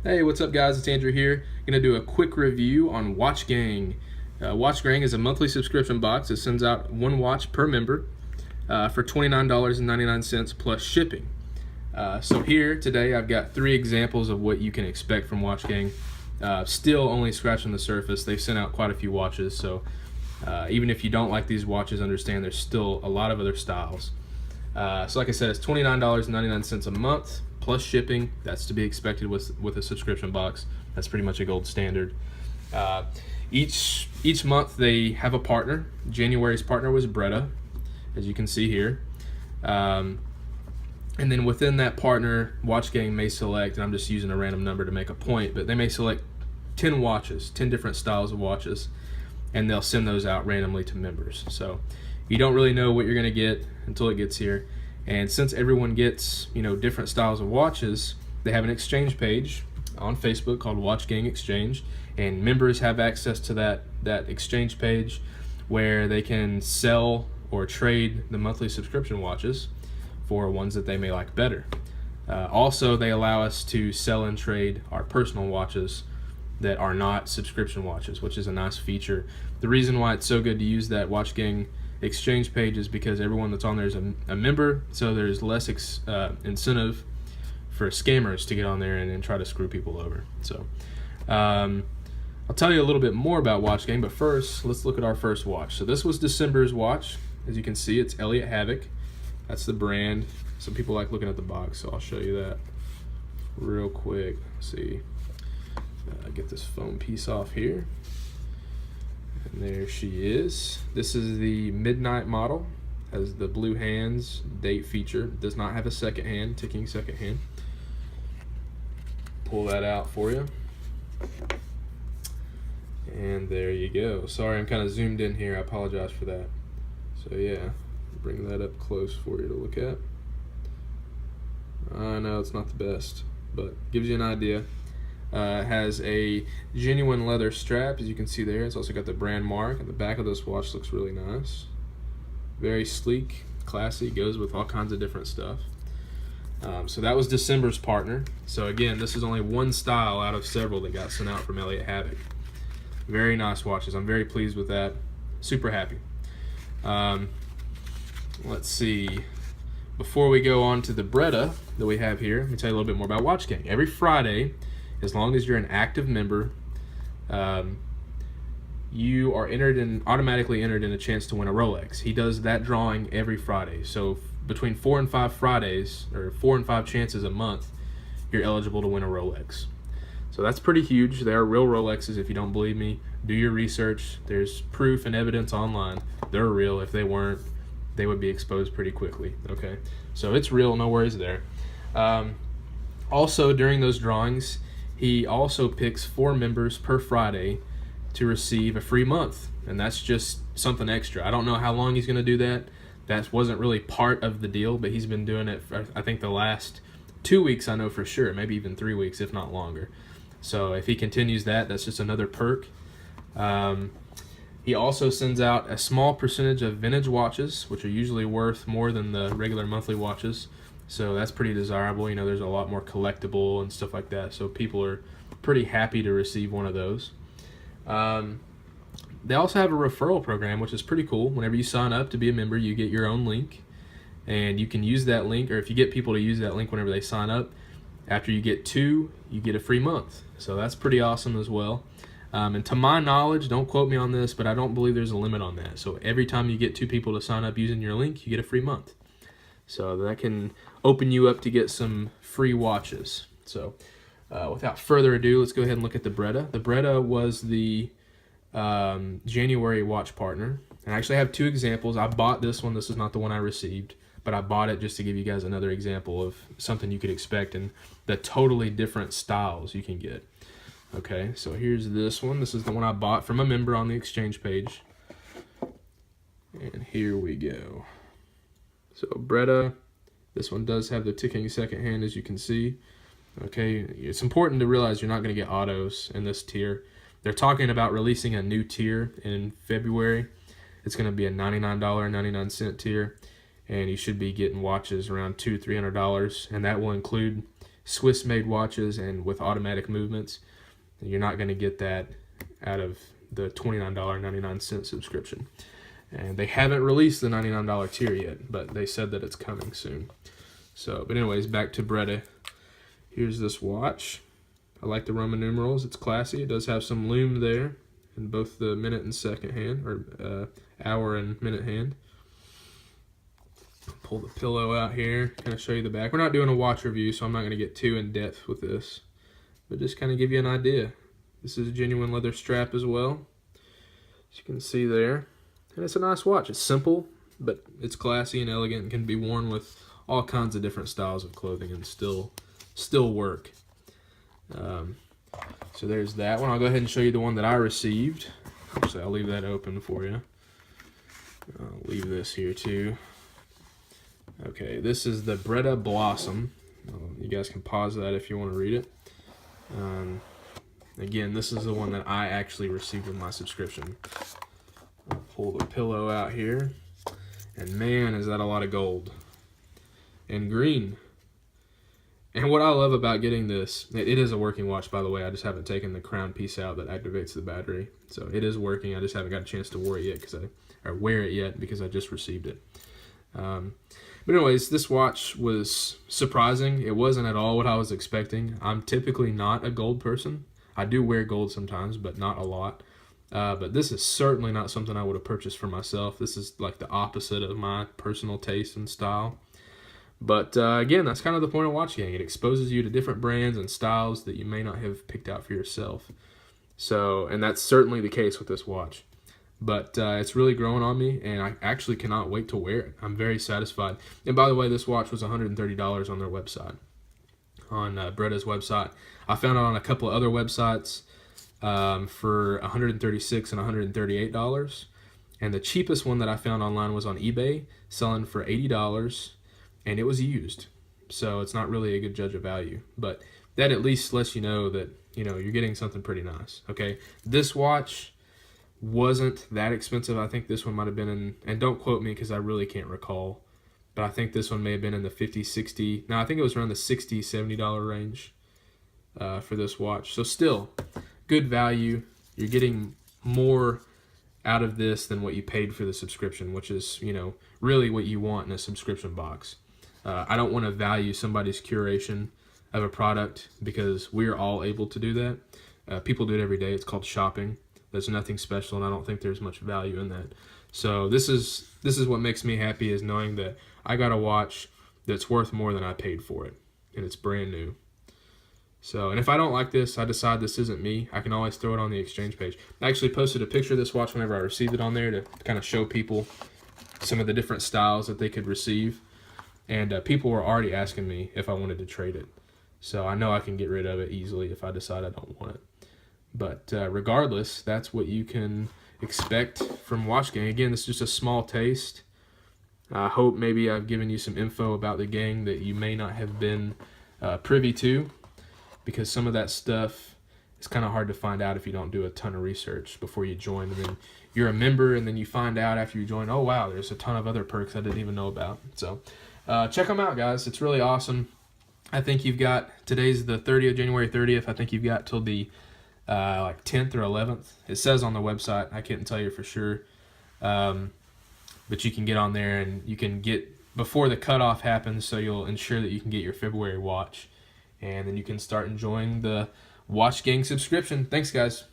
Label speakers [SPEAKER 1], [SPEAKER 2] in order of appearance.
[SPEAKER 1] Hey, what's up guys? It's Andrew here. Gonna do a quick review on WatchGang. WatchGang is a monthly subscription box that sends out one watch per member for $29.99 plus shipping. So here today I've got 3 examples of what you can expect from WatchGang. Still only scratching the surface. They've sent out quite a few watches, so even if you don't like these watches, understand there's still a lot of other styles. So like I said, it's $29.99 a month plus shipping. That's to be expected with a subscription box. That's pretty much a gold standard. Each month they have a partner. January's partner was Bretta, as you can see here. And then within that partner, WatchGang may select, and I'm just using a random number to make a point, but they may select 10 watches, 10 different styles of watches, and they'll send those out randomly to members. So you don't really know what you're gonna get until it gets here. And since everyone gets, different styles of watches, they have an exchange page on Facebook called WatchGang Exchange, and members have access to that exchange page where they can sell or trade the monthly subscription watches for ones that they may like better. Also, they allow us to sell and trade our personal watches that are not subscription watches, which is a nice feature. The reason why it's so good to use that WatchGang exchange page is because everyone that's on there is a member, so there's less incentive for scammers to get on there and try to screw people over. So I'll tell you a little bit more about WatchGang, but first let's look at our first watch. So this was December's watch. As you can see, it's Elliott Havoc. That's the brand. Some people like looking at the box, so I'll show you that real quick. Let's see, get this foam piece off here. And there she is. This is the midnight model. Has the blue hands, date feature. Does not have a second hand, ticking second hand. Pull that out for you. And there you go. Sorry, I'm kind of zoomed in here. I apologize for that. So yeah, bring that up close for you to look at. I know it's not the best, but gives you an idea. Has a genuine leather strap, as you can see there. It's also got the brand mark, and the back of this watch looks really nice. Very sleek, classy, goes with all kinds of different stuff. So that was December's partner. So again, this is only one style out of several that got sent out from Elliott Havoc. Very nice watches. I'm very pleased with that. Super happy. Let's see. Before we go on to the Bretta that we have here, let me tell you a little bit more about WatchGang. Every Friday, as long as you're an active member, you are automatically entered in a chance to win a Rolex. He does that drawing every Friday. So between 4 and 5 Fridays, or 4 and 5 chances a month, you're eligible to win a Rolex. So that's pretty huge. They are real Rolexes. If you don't believe me, do your research. There's proof and evidence online. They're real. If they weren't, they would be exposed pretty quickly. Okay, so it's real. No worries there. Also, during those drawings, he also picks 4 members per Friday to receive a free month, and that's just something extra. I don't know how long he's going to do that. That wasn't really part of the deal, but he's been doing it for, I think, the last 2 weeks, I know for sure, maybe even 3 weeks, if not longer. So if he continues that, that's just another perk. He also sends out a small percentage of vintage watches, which are usually worth more than the regular monthly watches. So that's pretty desirable. There's a lot more collectible and stuff like that. So people are pretty happy to receive one of those. They also have a referral program, which is pretty cool. Whenever you sign up to be a member, you get your own link. And you can use that link, or if you get people to use that link whenever they sign up, after you get 2, you get a free month. So that's pretty awesome as well. And to my knowledge, don't quote me on this, but I don't believe there's a limit on that. So every time you get 2 people to sign up using your link, you get a free month. So that can open you up to get some free watches. So without further ado, let's go ahead and look at the Bretta. The Bretta was the January watch partner. And I actually have 2 examples. I bought this one. This is not the one I received, but I bought it just to give you guys another example of something you could expect and the totally different styles you can get. Okay, so here's this one. This is the one I bought from a member on the exchange page. And here we go. So Bretta, this one does have the ticking second hand, as you can see. Okay, it's important to realize you're not going to get autos in this tier. They're talking about releasing a new tier in February. It's going to be a $99.99 tier, and you should be getting watches around $200-$300, and that will include Swiss-made watches and with automatic movements. You're not going to get that out of the $29.99 subscription. And they haven't released the $99 tier yet, but they said that it's coming soon. So, but anyways, back to Breda. Here's this watch. I like the Roman numerals. It's classy. It does have some lume there in both the minute and second hand, or hour and minute hand. Pull the pillow out here, kind of show you the back. We're not doing a watch review, so I'm not going to get too in depth with this, but just kind of give you an idea. This is a genuine leather strap as well, as you can see there. And it's a nice watch. It's simple, but it's classy and elegant and can be worn with all kinds of different styles of clothing and still work. So there's that one. I'll go ahead and show you the one that I received. Actually, I'll leave that open for you. I'll leave this here too. Okay, this is the Breda Blossom. You guys can pause that if you want to read it. Again, this is the one that I actually received with my subscription. I'll pull the pillow out here, and man, is that a lot of gold and green. And what I love about getting this, it is a working watch, by the way. I just haven't taken the crown piece out that activates the battery, so it is working. I just haven't got a chance to wear it yet because I just received it. But anyways, this watch was surprising. It wasn't at all what I was expecting. I'm typically not a gold person. I do wear gold sometimes, but not a lot. But this is certainly not something I would have purchased for myself. This is like the opposite of my personal taste and style. But again, that's kind of the point of WatchGang. It exposes you to different brands and styles that you may not have picked out for yourself. So, and that's certainly the case with this watch. But it's really growing on me, and I actually cannot wait to wear it. I'm very satisfied. And by the way, this watch was $130 on their website, on Breda's website. I found it on a couple of other websites for $136 and $138. And the cheapest one that I found online was on eBay, selling for $80, and it was used. So it's not really a good judge of value. But that at least lets you know that, you know, you're getting something pretty nice. Okay, this watch wasn't that expensive. I think this one might have been in, and don't quote me because I really can't recall, but I think this one may have been in the 50, 60, no, I think it was around the $60, $70 range for this watch. So still, good value. You're getting more out of this than what you paid for the subscription, which is, you know, really what you want in a subscription box. I don't want to value somebody's curation of a product because we're all able to do that. People do it every day. It's called shopping. There's nothing special, and I don't think there's much value in that. So this is what makes me happy, is knowing that I got a watch that's worth more than I paid for it, and it's brand new. So, and if I don't like this, I decide this isn't me, I can always throw it on the exchange page. I actually posted a picture of this watch whenever I received it on there to kind of show people some of the different styles that they could receive, and people were already asking me if I wanted to trade it. So I know I can get rid of it easily if I decide I don't want it. But regardless, that's what you can expect from WatchGang. Again, this is just a small taste. I hope maybe I've given you some info about the gang that you may not have been privy to, because some of that stuff is kind of hard to find out if you don't do a ton of research before you join. And then you're a member, and then you find out after you join, oh wow, there's a ton of other perks I didn't even know about. So check them out, guys. It's really awesome. I think you've got, today's the 30th, January 30th. I think you've got till the like 10th or 11th. It says on the website. I couldn't tell you for sure. But you can get on there and you can get before the cutoff happens, so you'll ensure that you can get your February watch. And then you can start enjoying the WatchGang subscription. Thanks, guys.